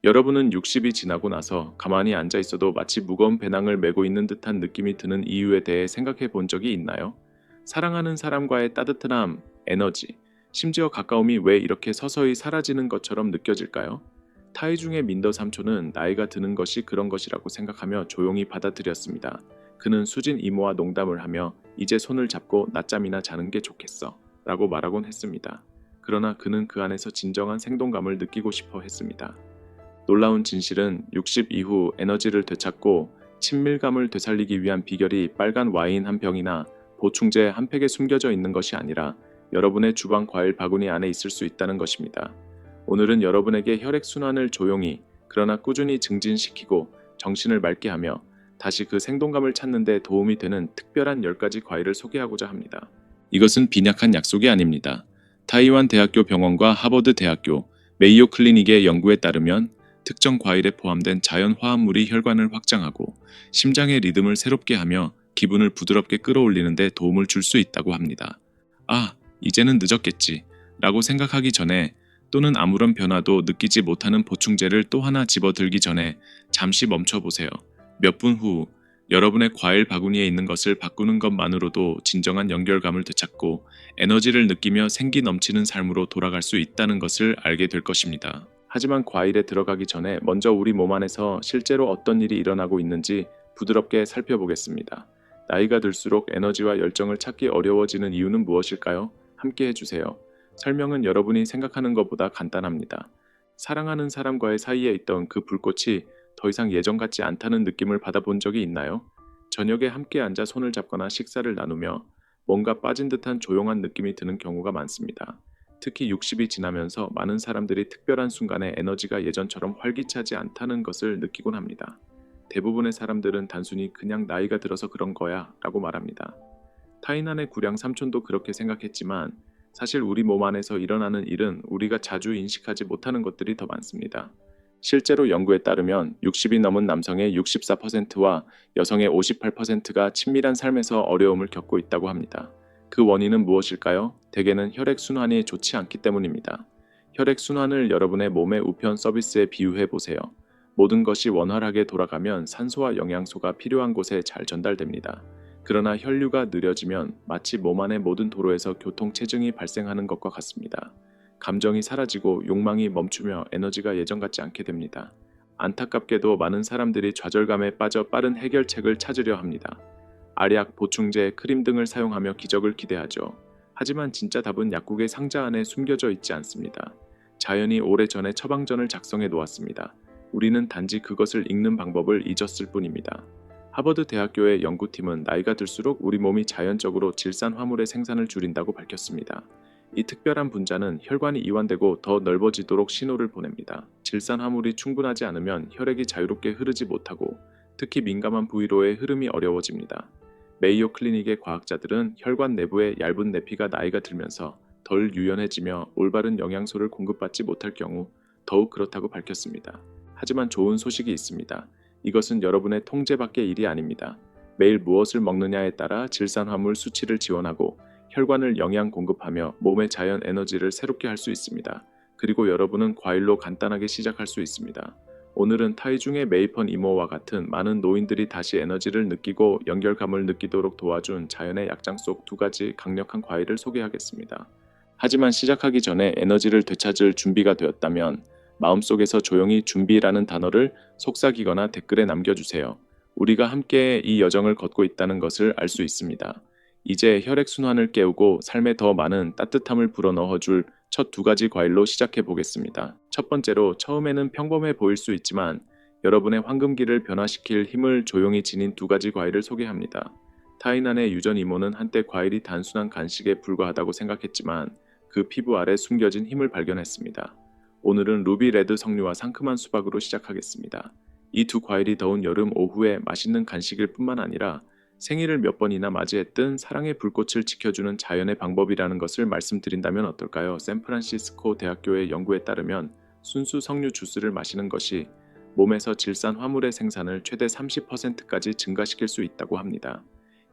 여러분은 60이 지나고 나서 가만히 앉아 있어도 마치 무거운 배낭을 메고 있는 듯한 느낌이 드는 이유에 대해 생각해 본 적이 있나요? 사랑하는 사람과의 따뜻함, 에너지, 심지어 가까움이 왜 이렇게 서서히 사라지는 것처럼 느껴질까요? 타이 중의 민더 삼촌은 나이가 드는 것이 그런 것이라고 생각하며 조용히 받아들였습니다. 그는 수진 이모와 농담을 하며 이제 손을 잡고 낮잠이나 자는 게 좋겠어 라고 말하곤 했습니다. 그러나 그는 그 안에서 진정한 생동감을 느끼고 싶어 했습니다. 놀라운 진실은 60 이후 에너지를 되찾고 친밀감을 되살리기 위한 비결이 빨간 와인 한 병이나 보충제 한 팩에 숨겨져 있는 것이 아니라 여러분의 주방 과일 바구니 안에 있을 수 있다는 것입니다. 오늘은 여러분에게 혈액순환을 조용히 그러나 꾸준히 증진시키고 정신을 맑게 하며 다시 그 생동감을 찾는 데 도움이 되는 특별한 10가지 과일을 소개하고자 합니다. 이것은 빈약한 약속이 아닙니다. 타이완 대학교 병원과 하버드 대학교, 메이오 클리닉의 연구에 따르면 특정 과일에 포함된 자연 화합물이 혈관을 확장하고 심장의 리듬을 새롭게 하며 기분을 부드럽게 끌어올리는 데 도움을 줄 수 있다고 합니다. 아, 이제는 늦었겠지 라고 생각하기 전에 또는 아무런 변화도 느끼지 못하는 보충제를 또 하나 집어들기 전에 잠시 멈춰보세요. 몇 분 후 여러분의 과일 바구니에 있는 것을 바꾸는 것만으로도 진정한 연결감을 되찾고 에너지를 느끼며 생기 넘치는 삶으로 돌아갈 수 있다는 것을 알게 될 것입니다. 하지만 과일에 들어가기 전에 먼저 우리 몸 안에서 실제로 어떤 일이 일어나고 있는지 부드럽게 살펴보겠습니다. 나이가 들수록 에너지와 열정을 찾기 어려워지는 이유는 무엇일까요? 함께 해주세요. 설명은 여러분이 생각하는 것보다 간단합니다. 사랑하는 사람과의 사이에 있던 그 불꽃이 더 이상 예전 같지 않다는 느낌을 받아본 적이 있나요? 저녁에 함께 앉아 손을 잡거나 식사를 나누며 뭔가 빠진 듯한 조용한 느낌이 드는 경우가 많습니다. 특히 60이 지나면서 많은 사람들이 특별한 순간에 에너지가 예전처럼 활기차지 않다는 것을 느끼곤 합니다. 대부분의 사람들은 단순히 그냥 나이가 들어서 그런 거야 라고 말합니다. 타이난의 구량 삼촌도 그렇게 생각했지만 사실 우리 몸 안에서 일어나는 일은 우리가 자주 인식하지 못하는 것들이 더 많습니다. 실제로 연구에 따르면 60이 넘은 남성의 64%와 여성의 58%가 친밀한 삶에서 어려움을 겪고 있다고 합니다. 그 원인은 무엇일까요? 대개는 혈액순환이 좋지 않기 때문입니다. 혈액순환을 여러분의 몸의 우편 서비스에 비유해 보세요. 모든 것이 원활하게 돌아가면 산소와 영양소가 필요한 곳에 잘 전달됩니다. 그러나 혈류가 느려지면 마치 몸 안의 모든 도로에서 교통체증이 발생하는 것과 같습니다. 감정이 사라지고 욕망이 멈추며 에너지가 예전 같지 않게 됩니다. 안타깝게도 많은 사람들이 좌절감에 빠져 빠른 해결책을 찾으려 합니다. 알약, 보충제, 크림 등을 사용하며 기적을 기대하죠. 하지만 진짜 답은 약국의 상자 안에 숨겨져 있지 않습니다. 자연이 오래전에 처방전을 작성해 놓았습니다. 우리는 단지 그것을 읽는 방법을 잊었을 뿐입니다. 하버드 대학교의 연구팀은 나이가 들수록 우리 몸이 자연적으로 질산 화물의 생산을 줄인다고 밝혔습니다. 이 특별한 분자는 혈관이 이완되고 더 넓어지도록 신호를 보냅니다. 질산 화물이 충분하지 않으면 혈액이 자유롭게 흐르지 못하고 특히 민감한 부위로의 흐름이 어려워집니다. 메이오 클리닉의 과학자들은 혈관 내부의 얇은 내피가 나이가 들면서 덜 유연해지며 올바른 영양소를 공급받지 못할 경우 더욱 그렇다고 밝혔습니다. 하지만 좋은 소식이 있습니다. 이것은 여러분의 통제 밖의 일이 아닙니다. 매일 무엇을 먹느냐에 따라 질산화물 수치를 지원하고 혈관을 영양 공급하며 몸의 자연 에너지를 새롭게 할 수 있습니다. 그리고 여러분은 과일로 간단하게 시작할 수 있습니다. 오늘은 타이 중의 메이펀 이모와 같은 많은 노인들이 다시 에너지를 느끼고 연결감을 느끼도록 도와준 자연의 약장 속 2가지 강력한 과일을 소개하겠습니다. 하지만 시작하기 전에 에너지를 되찾을 준비가 되었다면 마음속에서 조용히 준비라는 단어를 속삭이거나 댓글에 남겨주세요. 우리가 함께 이 여정을 걷고 있다는 것을 알 수 있습니다. 이제 혈액순환을 깨우고 삶에 더 많은 따뜻함을 불어넣어줄 첫 2가지 과일로 시작해 보겠습니다. 첫 번째로 처음에는 평범해 보일 수 있지만 여러분의 황금기를 변화시킬 힘을 조용히 지닌 2가지 과일을 소개합니다. 타이난의 유전 이모는 한때 과일이 단순한 간식에 불과하다고 생각했지만 그 피부 아래 숨겨진 힘을 발견했습니다. 오늘은 루비 레드 석류와 상큼한 수박으로 시작하겠습니다. 이 2과일이 더운 여름 오후에 맛있는 간식일 뿐만 아니라 생일을 몇 번이나 맞이했든 사랑의 불꽃을 지켜주는 자연의 방법이라는 것을 말씀드린다면 어떨까요? 샌프란시스코 대학교의 연구에 따르면 순수 석류 주스를 마시는 것이 몸에서 질산 화물의 생산을 최대 30%까지 증가시킬 수 있다고 합니다.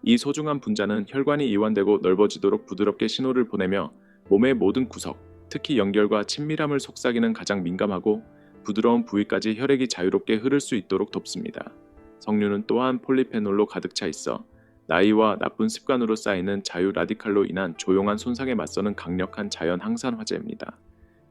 이 소중한 분자는 혈관이 이완되고 넓어지도록 부드럽게 신호를 보내며 몸의 모든 구석, 특히 연결과 친밀함을 속삭이는 가장 민감하고 부드러운 부위까지 혈액이 자유롭게 흐를 수 있도록 돕습니다. 석류는 또한 폴리페놀로 가득 차 있어 나이와 나쁜 습관으로 쌓이는 자유 라디칼로 인한 조용한 손상에 맞서는 강력한 자연 항산 화제입니다.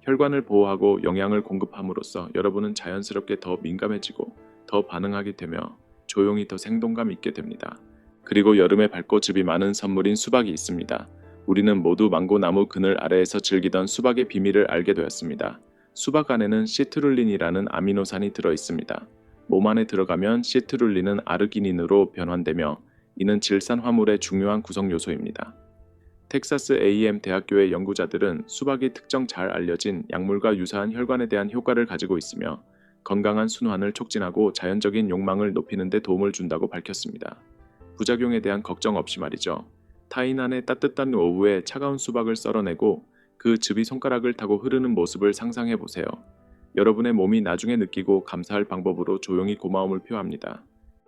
혈관을 보호하고 영양을 공급함으로써 여러분은 자연스럽게 더 민감해지고 더 반응하게 되며 조용히 더 생동감 있게 됩니다. 그리고 여름에 밝고 즙이 많은 선물인 수박이 있습니다. 우리는 모두 망고나무 그늘 아래에서 즐기던 수박의 비밀을 알게 되었습니다. 수박 안에는 시트룰린이라는 아미노산이 들어 있습니다. 몸 안에 들어가면 시트룰린은 아르기닌으로 변환되며 이는 질산 화물의 중요한 구성 요소입니다. 텍사스 A&M 대학교의 연구자들은 수박이 특정 잘 알려진 약물과 유사한 혈관에 대한 효과를 가지고 있으며 건강한 순환을 촉진하고 자연적인 욕망을 높이는 데 도움을 준다고 밝혔습니다. 부작용에 대한 걱정 없이 말이죠. 타인 안에 따뜻한 오후에 차가운 수박을 썰어내고 그 즙이 손가락을 타고 흐르는 모습을 상상해 보세요. 여러분의 몸이 나중에 느끼고 감사할 방법으로 조용히 고마움을 표합니다.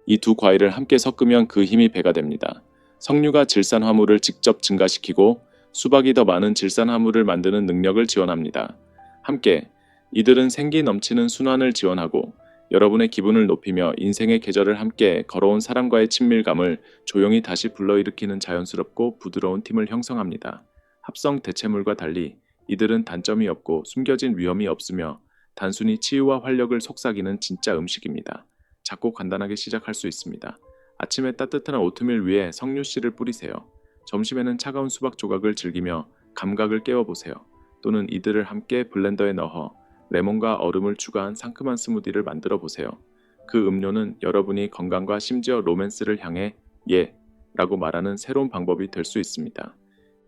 이 두 과일을 함께 섞으면 그 힘이 배가 됩니다. 석류가 질산 화물을 직접 증가시키고 수박이 더 많은 질산 화물을 만드는 능력을 지원합니다. 함께 이들은 생기 넘치는 순환을 지원하고 여러분의 기분을 높이며 인생의 계절을 함께 걸어온 사람과의 친밀감을 조용히 다시 불러일으키는 자연스럽고 부드러운 팀을 형성합니다. 합성 대체물과 달리 이들은 단점이 없고 숨겨진 위험이 없으며 단순히 치유와 활력을 속삭이는 진짜 음식입니다. 작고 간단하게 시작할 수 있습니다. 아침에 따뜻한 오트밀 위에 석류씨를 뿌리세요. 점심에는 차가운 수박 조각을 즐기며 감각을 깨워보세요. 또는 이들을 함께 블렌더에 넣어 레몬과 얼음을 추가한 상큼한 스무디를 만들어 보세요. 그 음료는 여러분이 건강과 심지어 로맨스를 향해 예 라고 말하는 새로운 방법이 될 수 있습니다.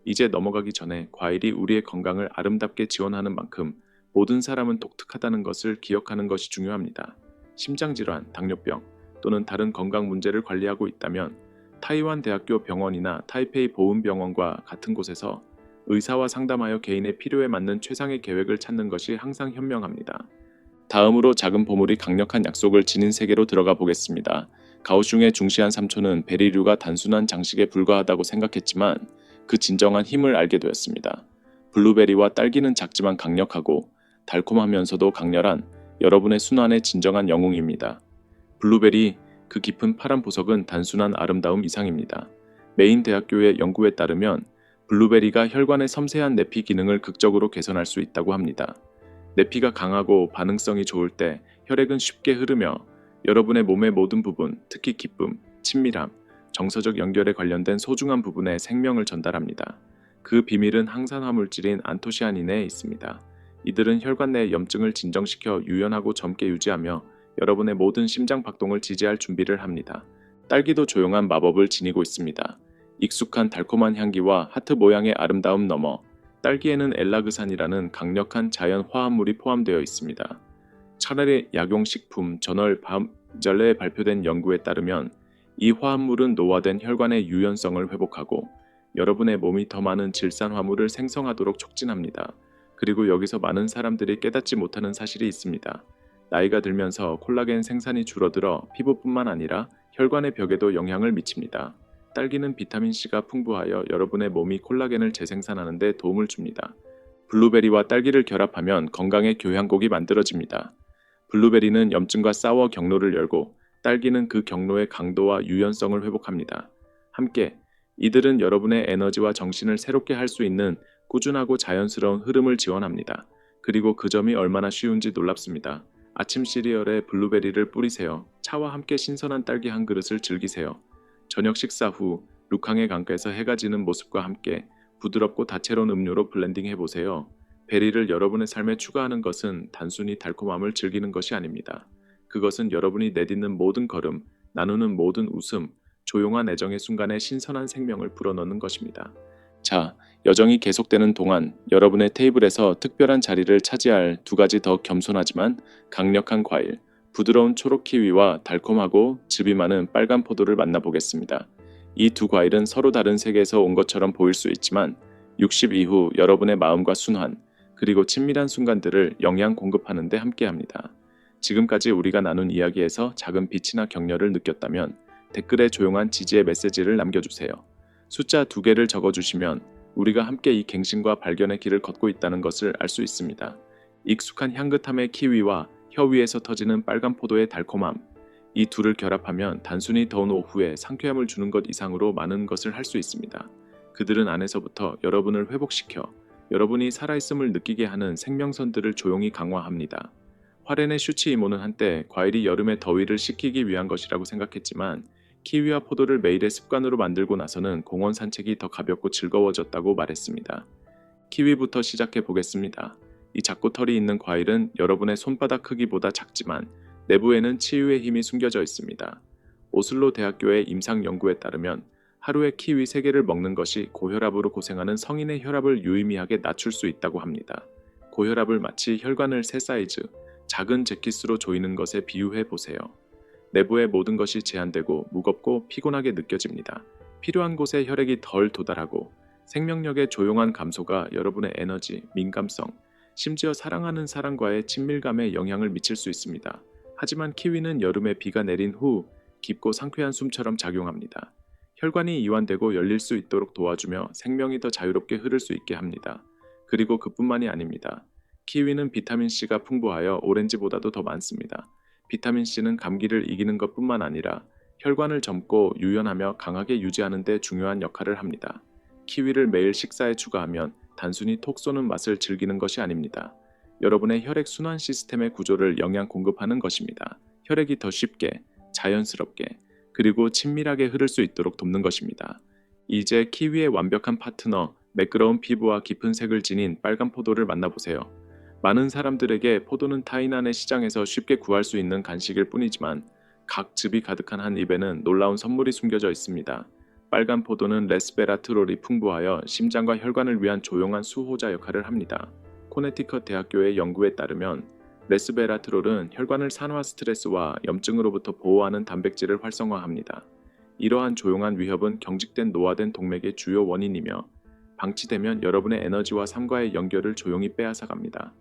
이제 넘어가기 전에 과일이 우리의 건강을 아름답게 지원하는 만큼 모든 사람은 독특하다는 것을 기억하는 것이 중요합니다. 심장질환, 당뇨병 또는 다른 건강 문제를 관리하고 있다면 타이완 대학교 병원이나 타이페이 보훈병원과 같은 곳에서 의사와 상담하여 개인의 필요에 맞는 최상의 계획을 찾는 것이 항상 현명합니다. 다음으로 작은 보물이 강력한 약속을 지닌 세계로 들어가 보겠습니다. 가오슝의 중시한 삼촌은 베리류가 단순한 장식에 불과하다고 생각했지만 그 진정한 힘을 알게 되었습니다. 블루베리와 딸기는 작지만 강력하고 달콤하면서도 강렬한 여러분의 순환의 진정한 영웅입니다. 블루베리, 그 깊은 파란 보석은 단순한 아름다움 이상입니다. 메인 대학교의 연구에 따르면 블루베리가 혈관의 섬세한 내피 기능을 극적으로 개선할 수 있다고 합니다. 내피가 강하고 반응성이 좋을 때 혈액은 쉽게 흐르며 여러분의 몸의 모든 부분, 특히 기쁨, 친밀함, 정서적 연결에 관련된 소중한 부분에 생명을 전달합니다. 그 비밀은 항산화 물질인 안토시아닌에 있습니다. 이들은 혈관 내 염증을 진정시켜 유연하고 젊게 유지하며 여러분의 모든 심장 박동을 지지할 준비를 합니다. 딸기도 조용한 마법을 지니고 있습니다. 익숙한 달콤한 향기와 하트 모양의 아름다움 너머 딸기에는 엘라그산이라는 강력한 자연 화합물이 포함되어 있습니다. 차라리 약용식품 저널 밤절레에 발표된 연구에 따르면 이 화합물은 노화된 혈관의 유연성을 회복하고 여러분의 몸이 더 많은 질산 화물을 생성하도록 촉진합니다. 그리고 여기서 많은 사람들이 깨닫지 못하는 사실이 있습니다. 나이가 들면서 콜라겐 생산이 줄어들어 피부뿐만 아니라 혈관의 벽에도 영향을 미칩니다. 딸기는 비타민C가 풍부하여 여러분의 몸이 콜라겐을 재생산하는 데 도움을 줍니다. 블루베리와 딸기를 결합하면 건강의 교향곡이 만들어집니다. 블루베리는 염증과 싸워 경로를 열고 딸기는 그 경로의 강도와 유연성을 회복합니다. 함께 이들은 여러분의 에너지와 정신을 새롭게 할 수 있는 꾸준하고 자연스러운 흐름을 지원합니다. 그리고 그 점이 얼마나 쉬운지 놀랍습니다. 아침 시리얼에 블루베리를 뿌리세요. 차와 함께 신선한 딸기 한 그릇을 즐기세요. 저녁 식사 후 룩항의 강가에서 해가 지는 모습과 함께 부드럽고 다채로운 음료로 블렌딩 해보세요. 베리를 여러분의 삶에 추가하는 것은 단순히 달콤함을 즐기는 것이 아닙니다. 그것은 여러분이 내딛는 모든 걸음, 나누는 모든 웃음, 조용한 애정의 순간에 신선한 생명을 불어넣는 것입니다. 자, 여정이 계속되는 동안 여러분의 테이블에서 특별한 자리를 차지할 두 가지 더 겸손하지만 강력한 과일, 부드러운 초록 키위와 달콤하고 즙이 많은 빨간 포도를 만나보겠습니다. 이 두 과일은 서로 다른 세계에서 온 것처럼 보일 수 있지만 60 이후 여러분의 마음과 순환, 그리고 친밀한 순간들을 영양 공급하는 데 함께합니다. 지금까지 우리가 나눈 이야기에서 작은 빛이나 격려를 느꼈다면 댓글에 조용한 지지의 메시지를 남겨주세요. 숫자 2개를 적어주시면 우리가 함께 이 갱신과 발견의 길을 걷고 있다는 것을 알 수 있습니다. 익숙한 향긋함의 키위와 혀 위에서 터지는 빨간 포도의 달콤함. 이 둘을 결합하면 단순히 더운 오후에 상쾌함을 주는 것 이상으로 많은 것을 할 수 있습니다. 그들은 안에서부터 여러분을 회복시켜 여러분이 살아있음을 느끼게 하는 생명선들을 조용히 강화합니다. 화렌의 슈치 이모는 한때 과일이 여름의 더위를 식히기 위한 것이라고 생각했지만 키위와 포도를 매일의 습관으로 만들고 나서는 공원 산책이 더 가볍고 즐거워졌다고 말했습니다. 키위부터 시작해 보겠습니다. 이 작고 털이 있는 과일은 여러분의 손바닥 크기보다 작지만 내부에는 치유의 힘이 숨겨져 있습니다. 오슬로 대학교의 임상 연구에 따르면 하루에 키위 3개를 먹는 것이 고혈압으로 고생하는 성인의 혈압을 유의미하게 낮출 수 있다고 합니다. 고혈압을 마치 혈관을 세 사이즈, 작은 재킷으로 조이는 것에 비유해 보세요. 내부의 모든 것이 제한되고 무겁고 피곤하게 느껴집니다. 필요한 곳에 혈액이 덜 도달하고 생명력의 조용한 감소가 여러분의 에너지, 민감성, 심지어 사랑하는 사람과의 친밀감에 영향을 미칠 수 있습니다. 하지만 키위는 여름에 비가 내린 후 깊고 상쾌한 숨처럼 작용합니다. 혈관이 이완되고 열릴 수 있도록 도와주며 생명이 더 자유롭게 흐를 수 있게 합니다. 그리고 그뿐만이 아닙니다. 키위는 비타민C가 풍부하여 오렌지보다도 더 많습니다. 비타민C는 감기를 이기는 것뿐만 아니라 혈관을 젊고 유연하며 강하게 유지하는 데 중요한 역할을 합니다. 키위를 매일 식사에 추가하면 단순히 톡 쏘는 맛을 즐기는 것이 아닙니다. 여러분의 혈액 순환 시스템의 구조를 영양 공급하는 것입니다. 혈액이 더 쉽게, 자연스럽게, 그리고 친밀하게 흐를 수 있도록 돕는 것입니다. 이제 키위의 완벽한 파트너, 매끄러운 피부와 깊은 색을 지닌 빨간 포도를 만나보세요. 많은 사람들에게 포도는 타이난의 시장에서 쉽게 구할 수 있는 간식일 뿐이지만 각 즙이 가득한 한 입에는 놀라운 선물이 숨겨져 있습니다. 빨간 포도는 레스베라트롤이 풍부하여 심장과 혈관을 위한 조용한 수호자 역할을 합니다. 코네티컷 대학교의 연구에 따르면 레스베라트롤은 혈관을 산화 스트레스와 염증으로부터 보호하는 단백질을 활성화합니다. 이러한 조용한 위협은 경직된 노화된 동맥의 주요 원인이며 방치되면 여러분의 에너지와 삶과의 연결을 조용히 빼앗아갑니다.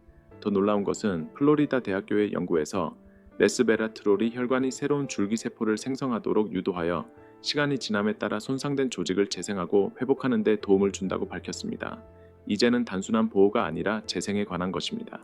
더 놀라운 것은 플로리다 대학교의 연구에서 레스베라트롤이 혈관이 새로운 줄기세포를 생성하도록 유도하여 시간이 지남에 따라 손상된 조직을 재생하고 회복하는 데 도움을 준다고 밝혔습니다. 이제는 단순한 보호가 아니라 재생에 관한 것입니다.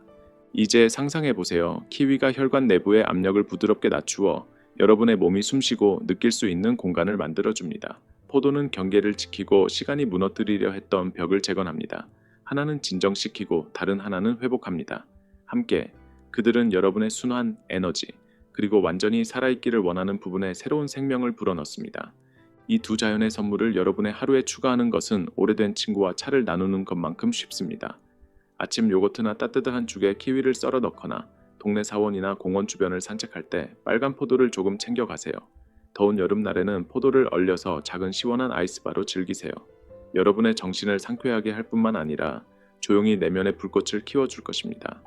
이제 상상해보세요. 키위가 혈관 내부의 압력을 부드럽게 낮추어 여러분의 몸이 숨쉬고 느낄 수 있는 공간을 만들어줍니다. 포도는 경계를 지키고 시간이 무너뜨리려 했던 벽을 재건합니다. 하나는 진정시키고 다른 하나는 회복합니다. 함께 그들은 여러분의 순환, 에너지, 그리고 완전히 살아있기를 원하는 부분에 새로운 생명을 불어넣습니다. 이 두 자연의 선물을 여러분의 하루에 추가하는 것은 오래된 친구와 차를 나누는 것만큼 쉽습니다. 아침 요거트나 따뜻한 죽에 키위를 썰어 넣거나 동네 사원이나 공원 주변을 산책할 때 빨간 포도를 조금 챙겨 가세요. 더운 여름날에는 포도를 얼려서 작은 시원한 아이스바로 즐기세요. 여러분의 정신을 상쾌하게 할 뿐만 아니라 조용히 내면의 불꽃을 키워줄 것입니다.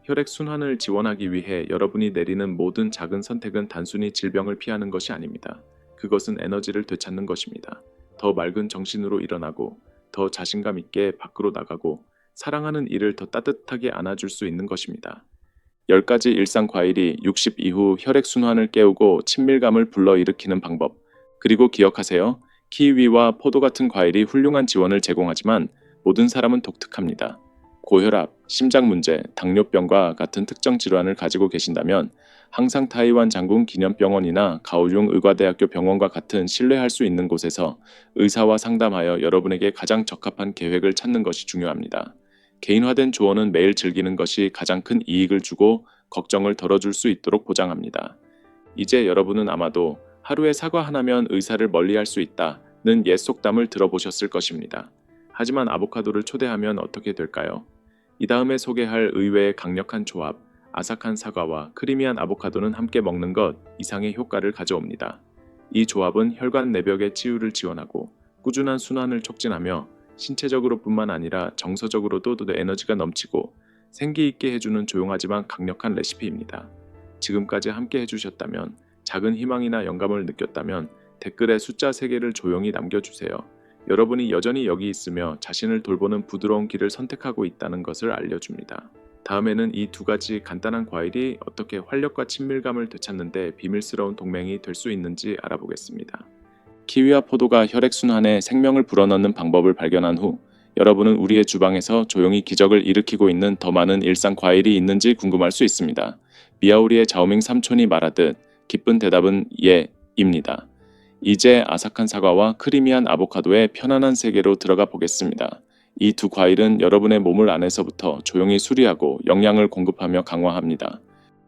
혈액 순환을 지원하기 위해 여러분이 내리는 모든 작은 선택은 단순히 질병을 피하는 것이 아닙니다. 그것은 에너지를 되찾는 것입니다. 더 맑은 정신으로 일어나고 더 자신감 있게 밖으로 나가고 사랑하는 이를 더 따뜻하게 안아줄 수 있는 것입니다. 10가지 일상 과일이 60 이후 혈액순환을 깨우고 친밀감을 불러일으키는 방법. 그리고 기억하세요. 키위와 포도 같은 과일이 훌륭한 지원을 제공하지만 모든 사람은 독특합니다. 고혈압, 심장 문제, 당뇨병과 같은 특정 질환을 가지고 계신다면 항상 타이완 장군 기념병원이나 가오융 의과대학교 병원과 같은 신뢰할 수 있는 곳에서 의사와 상담하여 여러분에게 가장 적합한 계획을 찾는 것이 중요합니다. 개인화된 조언은 매일 즐기는 것이 가장 큰 이익을 주고 걱정을 덜어줄 수 있도록 보장합니다. 이제 여러분은 아마도 하루에 사과 하나면 의사를 멀리할 수 있다는 옛 속담을 들어보셨을 것입니다. 하지만 아보카도를 초대하면 어떻게 될까요? 이 다음에 소개할 의외의 강력한 조합, 아삭한 사과와 크리미한 아보카도는 함께 먹는 것 이상의 효과를 가져옵니다. 이 조합은 혈관 내벽의 치유를 지원하고 꾸준한 순환을 촉진하며 신체적으로 뿐만 아니라 정서적으로도 에너지가 넘치고 생기 있게 해주는 조용하지만 강력한 레시피입니다. 지금까지 함께 해주셨다면, 작은 희망이나 영감을 느꼈다면 댓글에 숫자 3개를 조용히 남겨주세요. 여러분이 여전히 여기 있으며 자신을 돌보는 부드러운 길을 선택하고 있다는 것을 알려줍니다. 다음에는 이 2가지 간단한 과일이 어떻게 활력과 친밀감을 되찾는 데 비밀스러운 동맹이 될 수 있는지 알아보겠습니다. 키위와 포도가 혈액순환에 생명을 불어넣는 방법을 발견한 후 여러분은 우리의 주방에서 조용히 기적을 일으키고 있는 더 많은 일상 과일이 있는지 궁금할 수 있습니다. 미야오리의 자오밍 삼촌이 말하듯 기쁜 대답은 예입니다. 이제 아삭한 사과와 크리미한 아보카도의 편안한 세계로 들어가 보겠습니다. 이 두 과일은 여러분의 몸을 안에서부터 조용히 수리하고 영양을 공급하며 강화합니다.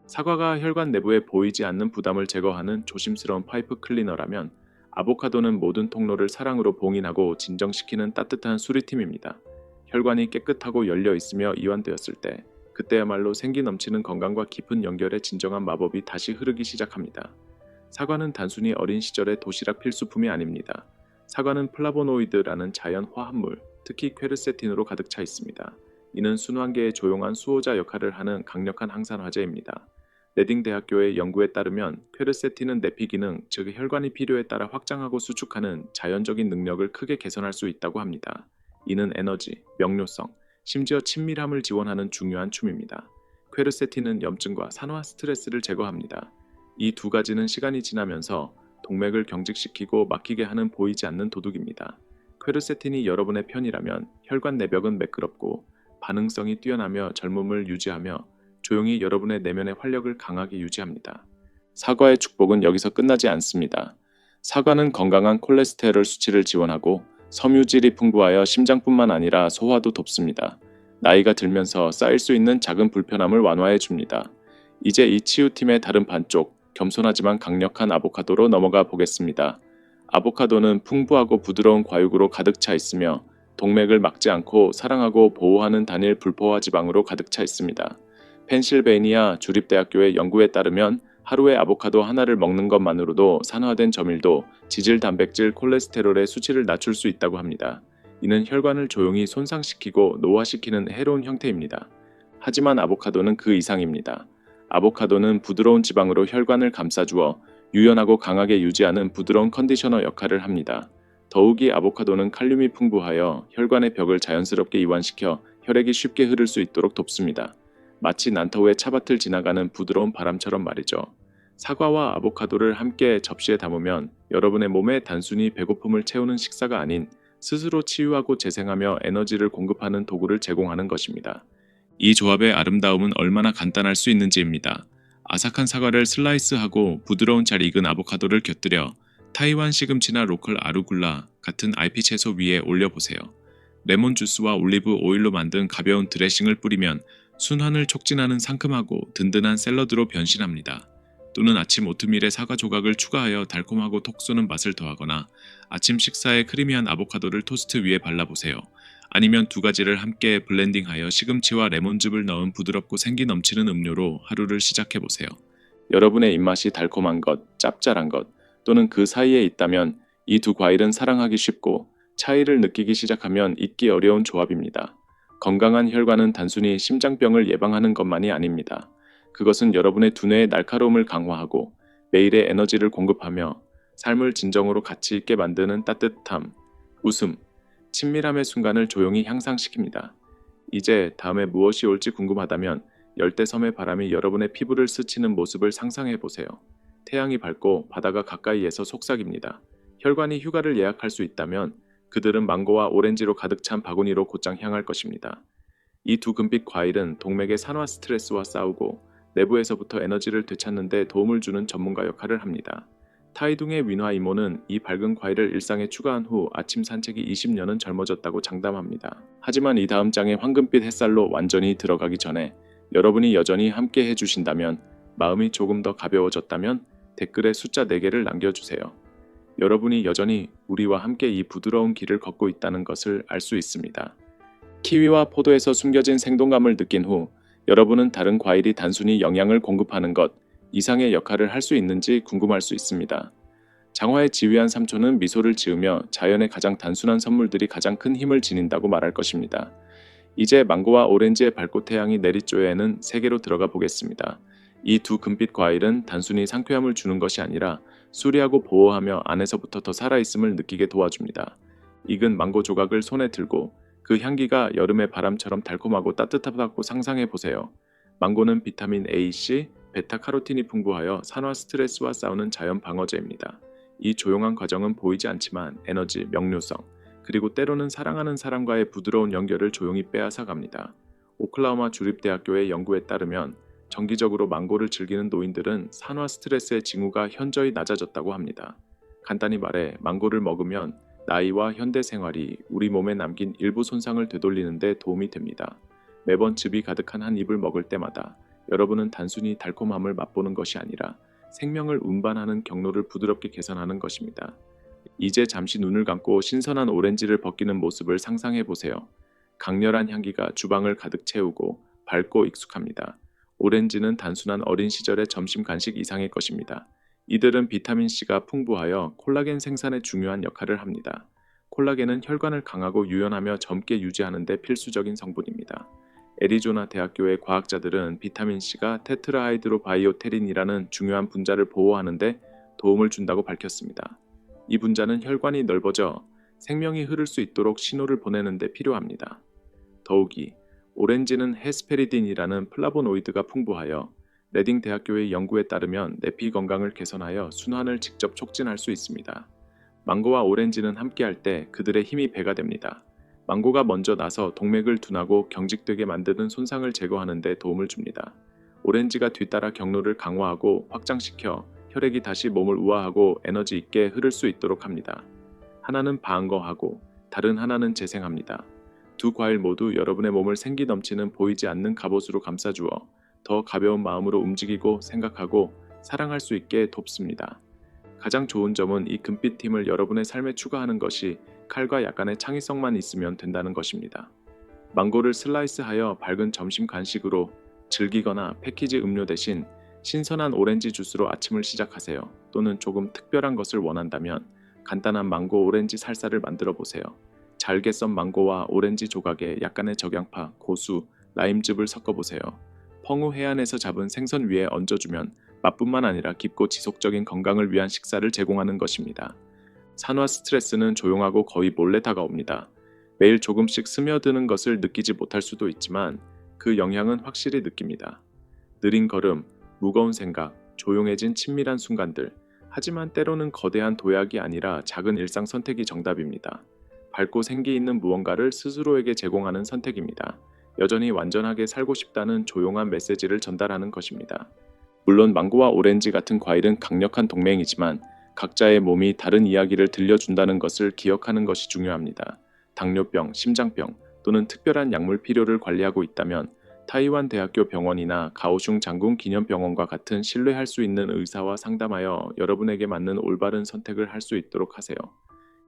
사과가 혈관 내부에 보이지 않는 부담을 제거하는 조심스러운 파이프 클리너라면 아보카도는 모든 통로를 사랑으로 봉인하고 진정시키는 따뜻한 수리팀입니다. 혈관이 깨끗하고 열려 있으며 이완되었을 때 그때야말로 생기 넘치는 건강과 깊은 연결의 진정한 마법이 다시 흐르기 시작합니다. 사과는 단순히 어린 시절의 도시락 필수품이 아닙니다. 사과는 플라보노이드라는 자연 화합물, 특히 퀘르세틴으로 가득 차 있습니다. 이는 순환계의 조용한 수호자 역할을 하는 강력한 항산화제입니다. 레딩 대학교의 연구에 따르면 퀘르세틴은 내피 기능, 즉 혈관이 필요에 따라 확장하고 수축하는 자연적인 능력을 크게 개선할 수 있다고 합니다. 이는 에너지, 명료성, 심지어 친밀함을 지원하는 중요한 춤입니다. 퀘르세틴은 염증과 산화 스트레스를 제거합니다. 이 두 가지는 시간이 지나면서 동맥을 경직시키고 막히게 하는 보이지 않는 도둑입니다. 퀘르세틴이 여러분의 편이라면 혈관 내벽은 매끄럽고 반응성이 뛰어나며 젊음을 유지하며 조용히 여러분의 내면의 활력을 강하게 유지합니다. 사과의 축복은 여기서 끝나지 않습니다. 사과는 건강한 콜레스테롤 수치를 지원하고 섬유질이 풍부하여 심장뿐만 아니라 소화도 돕습니다. 나이가 들면서 쌓일 수 있는 작은 불편함을 완화해 줍니다. 이제 이 치유팀의 다른 반쪽, 겸손하지만 강력한 아보카도로 넘어가 보겠습니다. 아보카도는 풍부하고 부드러운 과육으로 가득 차 있으며 동맥을 막지 않고 사랑하고 보호하는 단일 불포화 지방으로 가득 차 있습니다. 펜실베이니아 주립대학교의 연구에 따르면 하루에 아보카도 하나를 먹는 것만으로도 산화된 저밀도, 지질 단백질, 콜레스테롤의 수치를 낮출 수 있다고 합니다. 이는 혈관을 조용히 손상시키고 노화시키는 해로운 형태입니다. 하지만 아보카도는 그 이상입니다. 아보카도는 부드러운 지방으로 혈관을 감싸주어 유연하고 강하게 유지하는 부드러운 컨디셔너 역할을 합니다. 더욱이 아보카도는 칼륨이 풍부하여 혈관의 벽을 자연스럽게 이완시켜 혈액이 쉽게 흐를 수 있도록 돕습니다. 마치 난터우의 차밭을 지나가는 부드러운 바람처럼 말이죠. 사과와 아보카도를 함께 접시에 담으면 여러분의 몸에 단순히 배고픔을 채우는 식사가 아닌 스스로 치유하고 재생하며 에너지를 공급하는 도구를 제공하는 것입니다. 이 조합의 아름다움은 얼마나 간단할 수 있는지입니다. 아삭한 사과를 슬라이스하고 부드러운 잘 익은 아보카도를 곁들여 타이완 시금치나 로컬 아루굴라 같은 알피 채소 위에 올려보세요. 레몬 주스와 올리브 오일로 만든 가벼운 드레싱을 뿌리면 순환을 촉진하는 상큼하고 든든한 샐러드로 변신합니다. 또는 아침 오트밀에 사과 조각을 추가하여 달콤하고 톡 쏘는 맛을 더하거나 아침 식사에 크리미한 아보카도를 토스트 위에 발라보세요. 아니면 두 가지를 함께 블렌딩하여 시금치와 레몬즙을 넣은 부드럽고 생기 넘치는 음료로 하루를 시작해보세요. 여러분의 입맛이 달콤한 것, 짭짤한 것, 또는 그 사이에 있다면 이 두 과일은 사랑하기 쉽고 차이를 느끼기 시작하면 잊기 어려운 조합입니다. 건강한 혈관은 단순히 심장병을 예방하는 것만이 아닙니다. 그것은 여러분의 두뇌의 날카로움을 강화하고 매일의 에너지를 공급하며 삶을 진정으로 가치 있게 만드는 따뜻함, 웃음, 친밀함의 순간을 조용히 향상시킵니다. 이제 다음에 무엇이 올지 궁금하다면 열대섬의 바람이 여러분의 피부를 스치는 모습을 상상해 보세요. 태양이 밝고 바다가 가까이에서 속삭입니다. 혈관이 휴가를 예약할 수 있다면 그들은 망고와 오렌지로 가득 찬 바구니로 곧장 향할 것입니다. 이 두 금빛 과일은 동맥의 산화 스트레스와 싸우고 내부에서부터 에너지를 되찾는 데 도움을 주는 전문가 역할을 합니다. 타이둥의 윈화 이모는 이 밝은 과일을 일상에 추가한 후 아침 산책이 20년은 젊어졌다고 장담합니다. 하지만 이 다음 장의 황금빛 햇살로 완전히 들어가기 전에 여러분이 여전히 함께 해주신다면, 마음이 조금 더 가벼워졌다면 댓글에 숫자 4개를 남겨주세요. 여러분이 여전히 우리와 함께 이 부드러운 길을 걷고 있다는 것을 알 수 있습니다. 키위와 포도에서 숨겨진 생동감을 느낀 후 여러분은 다른 과일이 단순히 영양을 공급하는 것 이상의 역할을 할 수 있는지 궁금할 수 있습니다. 장화의 지휘한 삼촌은 미소를 지으며 자연의 가장 단순한 선물들이 가장 큰 힘을 지닌다고 말할 것입니다. 이제 망고와 오렌지의 밝고 태양이 내리쬐에는 세계로 들어가 보겠습니다. 이 두 금빛 과일은 단순히 상쾌함을 주는 것이 아니라 수리하고 보호하며 안에서부터 더 살아있음을 느끼게 도와줍니다. 익은 망고 조각을 손에 들고 그 향기가 여름의 바람처럼 달콤하고 따뜻하다고 상상해 보세요. 망고는 비타민 A, C, 베타카로틴이 풍부하여 산화 스트레스와 싸우는 자연 방어제입니다. 이 조용한 과정은 보이지 않지만 에너지, 명료성, 그리고 때로는 사랑하는 사람과의 부드러운 연결을 조용히 빼앗아 갑니다. 오클라호마 주립대학교의 연구에 따르면 정기적으로 망고를 즐기는 노인들은 산화 스트레스의 징후가 현저히 낮아졌다고 합니다. 간단히 말해 망고를 먹으면 나이와 현대 생활이 우리 몸에 남긴 일부 손상을 되돌리는 데 도움이 됩니다. 매번 즙이 가득한 한 입을 먹을 때마다 여러분은 단순히 달콤함을 맛보는 것이 아니라 생명을 운반하는 경로를 부드럽게 개선하는 것입니다. 이제 잠시 눈을 감고 신선한 오렌지를 벗기는 모습을 상상해 보세요. 강렬한 향기가 주방을 가득 채우고 밝고 익숙합니다. 오렌지는 단순한 어린 시절의 점심 간식 이상의 것입니다. 이들은 비타민C가 풍부하여 콜라겐 생산에 중요한 역할을 합니다. 콜라겐은 혈관을 강하고 유연하며 젊게 유지하는 데 필수적인 성분입니다. 애리조나 대학교의 과학자들은 비타민C가 테트라하이드로바이오테린이라는 중요한 분자를 보호하는 데 도움을 준다고 밝혔습니다. 이 분자는 혈관이 넓어져 생명이 흐를 수 있도록 신호를 보내는 데 필요합니다. 더욱이 오렌지는 헤스페리딘이라는 플라보노이드가 풍부하여 레딩 대학교의 연구에 따르면 내피 건강을 개선하여 순환을 직접 촉진할 수 있습니다. 망고와 오렌지는 함께할 때 그들의 힘이 배가 됩니다. 망고가 먼저 나서 동맥을 둔하고 경직되게 만드는 손상을 제거하는 데 도움을 줍니다. 오렌지가 뒤따라 경로를 강화하고 확장시켜 혈액이 다시 몸을 우아하고 에너지 있게 흐를 수 있도록 합니다. 하나는 방어하고 다른 하나는 재생합니다. 두 과일 모두 여러분의 몸을 생기 넘치는 보이지 않는 갑옷으로 감싸주어 더 가벼운 마음으로 움직이고 생각하고 사랑할 수 있게 돕습니다. 가장 좋은 점은 이 금빛 힘을 여러분의 삶에 추가하는 것이 칼과 약간의 창의성만 있으면 된다는 것입니다. 망고를 슬라이스하여 밝은 점심 간식으로 즐기거나 패키지 음료 대신 신선한 오렌지 주스로 아침을 시작하세요. 또는 조금 특별한 것을 원한다면 간단한 망고 오렌지 살사를 만들어 보세요. 잘게 썬 망고와 오렌지 조각에 약간의 적양파, 고수, 라임즙을 섞어보세요. 펑우 해안에서 잡은 생선 위에 얹어주면 맛뿐만 아니라 깊고 지속적인 건강을 위한 식사를 제공하는 것입니다. 산화 스트레스는 조용하고 거의 몰래 다가옵니다. 매일 조금씩 스며드는 것을 느끼지 못할 수도 있지만 그 영향은 확실히 느낍니다. 느린 걸음, 무거운 생각, 조용해진 친밀한 순간들. 하지만 때로는 거대한 도약이 아니라 작은 일상 선택이 정답입니다. 밝고 생기 있는 무언가를 스스로에게 제공하는 선택입니다. 여전히 완전하게 살고 싶다는 조용한 메시지를 전달하는 것입니다. 물론 망고와 오렌지 같은 과일은 강력한 동맹이지만 각자의 몸이 다른 이야기를 들려준다는 것을 기억하는 것이 중요합니다. 당뇨병, 심장병 또는 특별한 약물 필요를 관리하고 있다면 타이완 대학교 병원이나 가오슝 장군 기념병원과 같은 신뢰할 수 있는 의사와 상담하여 여러분에게 맞는 올바른 선택을 할 수 있도록 하세요.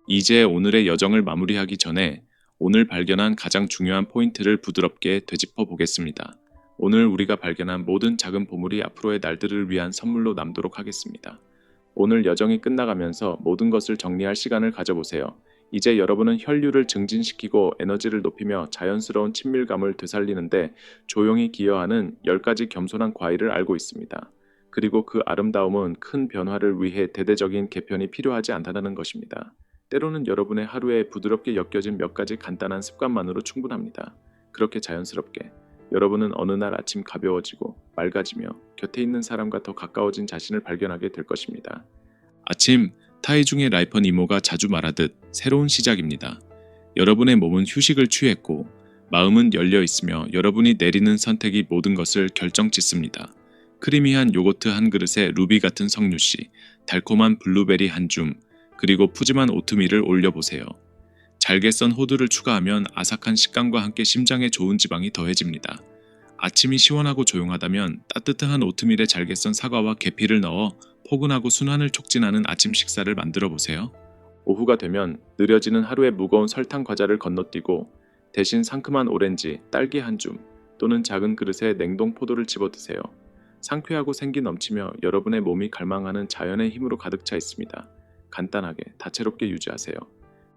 이제 오늘의 여정을 마무리하기 전에 오늘 발견한 가장 중요한 포인트를 부드럽게 되짚어 보겠습니다. 오늘 우리가 발견한 모든 작은 보물이 앞으로의 날들을 위한 선물로 남도록 하겠습니다. 오늘 여정이 끝나가면서 모든 것을 정리할 시간을 가져보세요. 이제 여러분은 혈류를 증진시키고 에너지를 높이며 자연스러운 친밀감을 되살리는데 조용히 기여하는 10가지 겸손한 과일을 알고 있습니다. 그리고 그 아름다움은 큰 변화를 위해 대대적인 개편이 필요하지 않다는 것입니다. 때로는 여러분의 하루에 부드럽게 엮여진 몇 가지 간단한 습관만으로 충분합니다. 그렇게 자연스럽게 여러분은 어느 날 아침 가벼워지고 맑아지며 곁에 있는 사람과 더 가까워진 자신을 발견하게 될 것입니다. 아침, 타이중의 라이펀 이모가 자주 말하듯 새로운 시작입니다. 여러분의 몸은 휴식을 취했고 마음은 열려 있으며 여러분이 내리는 선택이 모든 것을 결정짓습니다. 크리미한 요거트 한 그릇에 루비 같은 석류씨, 달콤한 블루베리 한 줌, 그리고 푸짐한 오트밀을 올려보세요. 잘게 썬 호두를 추가하면 아삭한 식감과 함께 심장에 좋은 지방이 더해집니다. 아침이 시원하고 조용하다면 따뜻한 오트밀에 잘게 썬 사과와 계피를 넣어 포근하고 순환을 촉진하는 아침 식사를 만들어 보세요. 오후가 되면 느려지는 하루의 무거운 설탕 과자를 건너뛰고 대신 상큼한 오렌지, 딸기 한 줌 또는 작은 그릇에 냉동 포도를 집어 드세요. 상쾌하고 생기 넘치며 여러분의 몸이 갈망하는 자연의 힘으로 가득 차 있습니다. 간단하게 다채롭게 유지하세요.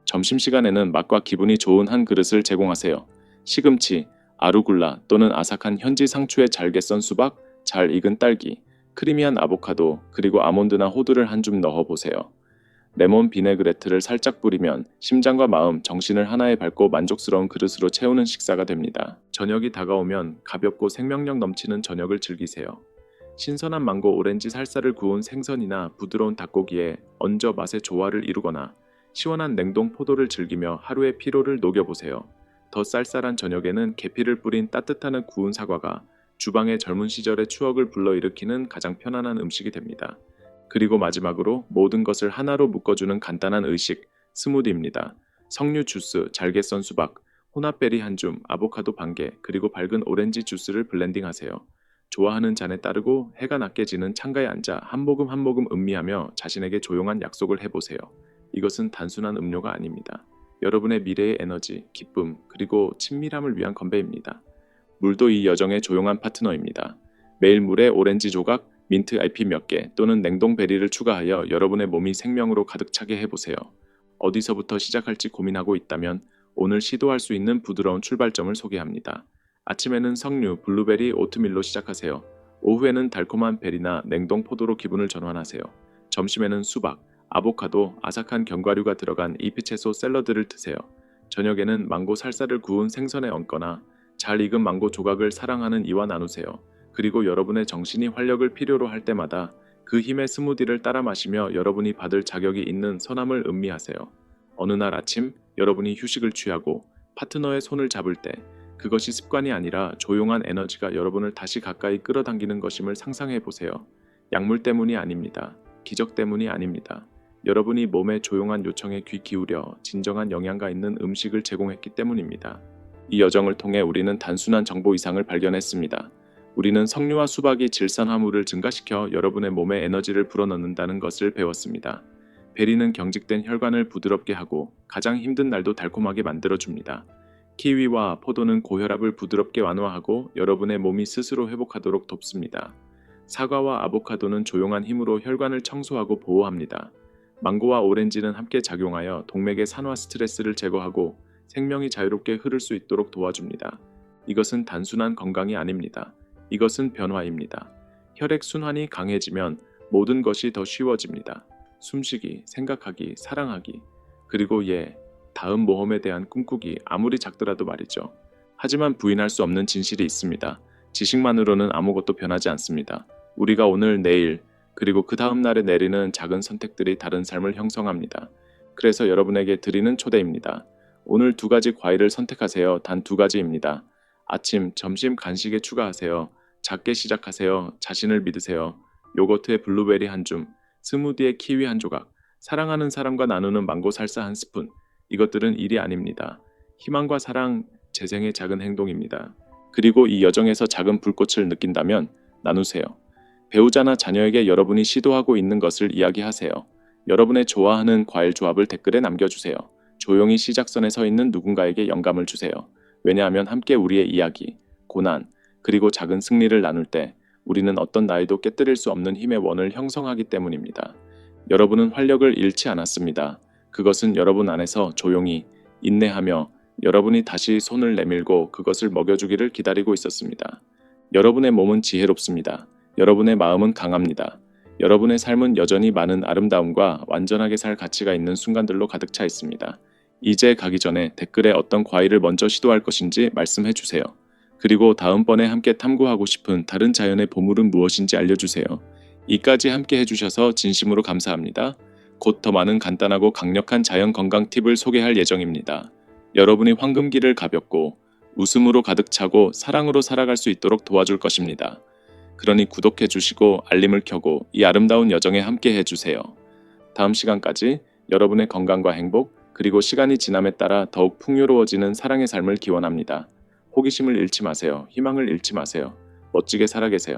점심시간에는 맛과 기분이 좋은 한 그릇을 제공하세요. 시금치, 아루굴라 또는 아삭한 현지 상추에 잘게 썬 수박, 잘 익은 딸기, 크리미한 아보카도 그리고 아몬드나 호두를 한 줌 넣어보세요. 레몬 비네그레트를 살짝 뿌리면 심장과 마음, 정신을 하나에 밟고 만족스러운 그릇으로 채우는 식사가 됩니다. 저녁이 다가오면 가볍고 생명력 넘치는 저녁을 즐기세요. 신선한 망고 오렌지 살사를 구운 생선이나 부드러운 닭고기에 얹어 맛의 조화를 이루거나 시원한 냉동 포도를 즐기며 하루의 피로를 녹여보세요. 더 쌀쌀한 저녁에는 계피를 뿌린 따뜻한 구운 사과가 주방의 젊은 시절의 추억을 불러일으키는 가장 편안한 음식이 됩니다. 그리고 마지막으로 모든 것을 하나로 묶어주는 간단한 의식, 스무디입니다. 석류 주스, 잘게 썬 수박, 혼합베리 한 줌, 아보카도 반 개, 그리고 밝은 오렌지 주스를 블렌딩하세요. 좋아하는 잔에 따르고 해가 낮게 지는 창가에 앉아 한 모금 한 모금 음미하며 자신에게 조용한 약속을 해보세요. 이것은 단순한 음료가 아닙니다. 여러분의 미래의 에너지, 기쁨, 그리고 친밀함을 위한 건배입니다. 물도 이 여정의 조용한 파트너입니다. 매일 물에 오렌지 조각, 민트 잎이 몇 개 또는 냉동 베리를 추가하여 여러분의 몸이 생명으로 가득 차게 해보세요. 어디서부터 시작할지 고민하고 있다면 오늘 시도할 수 있는 부드러운 출발점을 소개합니다. 아침에는 석류, 블루베리, 오트밀로 시작하세요. 오후에는 달콤한 베리나 냉동 포도로 기분을 전환하세요. 점심에는 수박, 아보카도, 아삭한 견과류가 들어간 잎채소 샐러드를 드세요. 저녁에는 망고 살사를 구운 생선에 얹거나 잘 익은 망고 조각을 사랑하는 이와 나누세요. 그리고 여러분의 정신이 활력을 필요로 할 때마다 그 힘의 스무디를 따라 마시며 여러분이 받을 자격이 있는 선함을 음미하세요. 어느 날 아침 여러분이 휴식을 취하고 파트너의 손을 잡을 때 그것이 습관이 아니라 조용한 에너지가 여러분을 다시 가까이 끌어당기는 것임을 상상해 보세요. 약물 때문이 아닙니다. 기적 때문이 아닙니다. 여러분이 몸의 조용한 요청에 귀 기울여 진정한 영양가 있는 음식을 제공했기 때문입니다. 이 여정을 통해 우리는 단순한 정보 이상을 발견했습니다. 우리는 석류와 수박이 질산화물을 증가시켜 여러분의 몸에 에너지를 불어넣는다는 것을 배웠습니다. 베리는 경직된 혈관을 부드럽게 하고 가장 힘든 날도 달콤하게 만들어줍니다. 키위와 포도는 고혈압을 부드럽게 완화하고 여러분의 몸이 스스로 회복하도록 돕습니다. 사과와 아보카도는 조용한 힘으로 혈관을 청소하고 보호합니다. 망고와 오렌지는 함께 작용하여 동맥의 산화 스트레스를 제거하고 생명이 자유롭게 흐를 수 있도록 도와줍니다. 이것은 단순한 건강이 아닙니다. 이것은 변화입니다. 혈액 순환이 강해지면 모든 것이 더 쉬워집니다. 숨쉬기, 생각하기, 사랑하기, 그리고 다음 모험에 대한 꿈꾸기, 아무리 작더라도 말이죠. 하지만 부인할 수 없는 진실이 있습니다. 지식만으로는 아무것도 변하지 않습니다. 우리가 오늘, 내일, 그리고 그 다음 날에 내리는 작은 선택들이 다른 삶을 형성합니다. 그래서 여러분에게 드리는 초대입니다. 오늘 2가지 과일을 선택하세요. 단 2가지입니다. 아침, 점심 간식에 추가하세요. 작게 시작하세요. 자신을 믿으세요. 요거트에 블루베리 한 줌, 스무디에 키위 한 조각, 사랑하는 사람과 나누는 망고 살사 한 스푼. 이것들은 일이 아닙니다. 희망과 사랑, 재생의 작은 행동입니다. 그리고 이 여정에서 작은 불꽃을 느낀다면 나누세요. 배우자나 자녀에게 여러분이 시도하고 있는 것을 이야기하세요. 여러분의 좋아하는 과일 조합을 댓글에 남겨주세요. 조용히 시작선에 서 있는 누군가에게 영감을 주세요. 왜냐하면 함께 우리의 이야기, 고난, 그리고 작은 승리를 나눌 때 우리는 어떤 나이도 깨뜨릴 수 없는 힘의 원을 형성하기 때문입니다. 여러분은 활력을 잃지 않았습니다. 그것은 여러분 안에서 조용히 인내하며 여러분이 다시 손을 내밀고 그것을 먹여주기를 기다리고 있었습니다. 여러분의 몸은 지혜롭습니다. 여러분의 마음은 강합니다. 여러분의 삶은 여전히 많은 아름다움과 완전하게 살 가치가 있는 순간들로 가득 차 있습니다. 이제 가기 전에 댓글에 어떤 과일을 먼저 시도할 것인지 말씀해 주세요. 그리고 다음번에 함께 탐구하고 싶은 다른 자연의 보물은 무엇인지 알려주세요. 이까지 함께 해주셔서 진심으로 감사합니다. 곧 더 많은 간단하고 강력한 자연 건강 팁을 소개할 예정입니다. 여러분이 황금기를 가볍고 웃음으로 가득 차고 사랑으로 살아갈 수 있도록 도와줄 것입니다. 그러니 구독해 주시고 알림을 켜고 이 아름다운 여정에 함께 해주세요. 다음 시간까지 여러분의 건강과 행복, 그리고 시간이 지남에 따라 더욱 풍요로워지는 사랑의 삶을 기원합니다. 호기심을 잃지 마세요. 희망을 잃지 마세요. 멋지게 살아 계세요.